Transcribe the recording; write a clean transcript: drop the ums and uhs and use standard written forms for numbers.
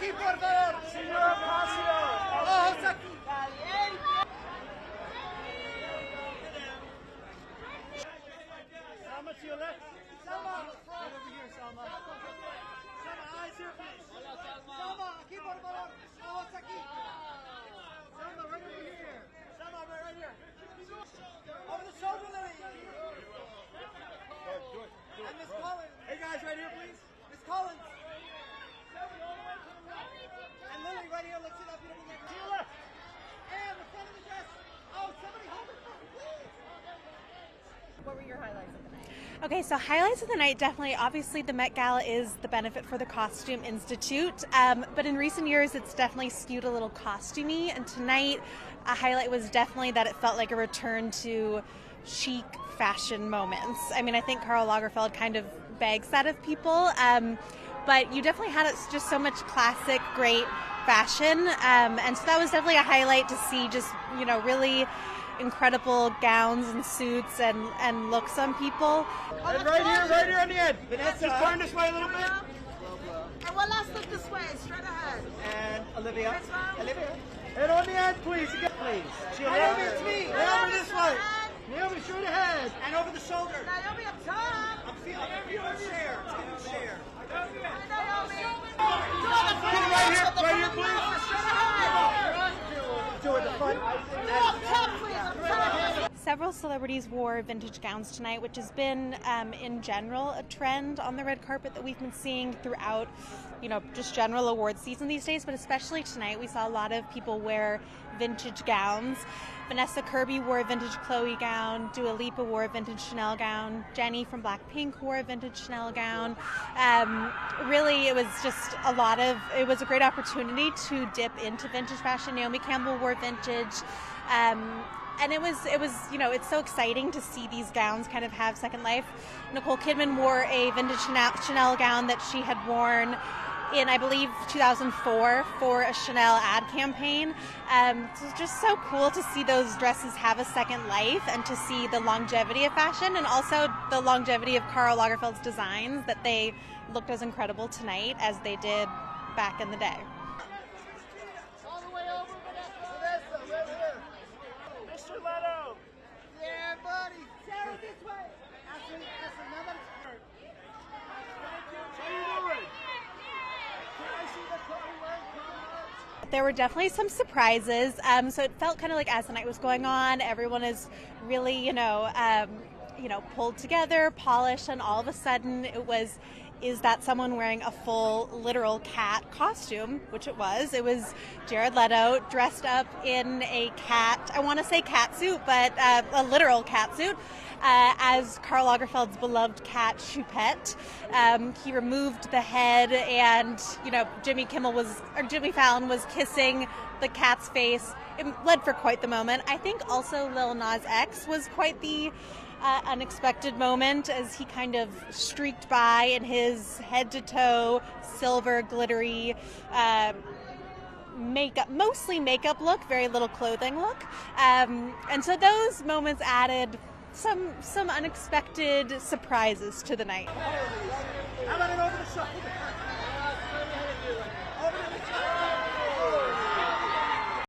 aquí, por favor. Señor Ocasio. Ojos aquí. Salma to your left. Salma. Right over here, Salma. Salma, eyes here, please. Salma, aquí, por favor. Ojos aquí. Salma, right over here. Salma, right here. Over the shoulder, Leigh. Do it. And Miss Collins. Hey, guys, right here, please. Miss Collins. And Lily, right here. Let's see that beautiful neck. To your left. And the front of the dress. Oh, somebody hold it, please. What were your highlights of the night? Okay, so highlights of the night, definitely, obviously the Met Gala is the benefit for the Costume Institute, but in recent years it's definitely skewed a little costumey, and tonight a highlight was definitely that it felt like a return to chic fashion moments. I mean, I think Karl Lagerfeld kind of begs that of people, but you definitely had just so much classic, great fashion, and so that was definitely a highlight to see just, you know, really incredible gowns and suits and looks on people. And right here on the end. Vanessa, just turn this way a little bit. And one last look this way, straight ahead. And Olivia. And on the end, please. Please. Naomi, it's me. Naomi, this way. Naomi, straight ahead. And over the shoulder. Naomi up top. I'm feeling share. Share. Naomi. Right here, please. To the front. Up top, please. Up top. Several celebrities wore vintage gowns tonight, which has been, in general, a trend on the red carpet that we've been seeing throughout, you know, just general award season these days, but especially tonight we saw a lot of people wear vintage gowns. Vanessa Kirby wore a vintage Chloe gown, Dua Lipa wore a vintage Chanel gown, Jenny from Blackpink wore a vintage Chanel gown. Really, it was just it was a great opportunity to dip into vintage fashion. Naomi Campbell wore vintage. And it was, you know, it's so exciting to see these gowns kind of have second life. Nicole Kidman wore a vintage Chanel gown that she had worn in, I believe, 2004 for a Chanel ad campaign. So it's just so cool to see those dresses have a second life and to see the longevity of fashion and also the longevity of Karl Lagerfeld's designs, that they looked as incredible tonight as they did back in the day. All the way over, Vanessa, right here. Mr. Leto. Yeah, buddy. Sarah, this way. That's another skirt. What are you doing? Can I see the color? There were definitely some surprises, so it felt kind of like as the night was going on, everyone is really, pulled together, polished, and all of a sudden it was, is that someone wearing a full, literal cat costume, which it was. It was Jared Leto dressed up in a cat, I want to say cat suit, but a literal cat suit, as Karl Lagerfeld's beloved cat Choupette. He removed the head, and Jimmy Fallon was kissing the cat's face. It led for quite the moment. I think also Lil Nas X was quite the unexpected moment as he kind of streaked by in his head-to-toe silver glittery mostly makeup look, very little clothing look, and so those moments added some unexpected surprises to the night.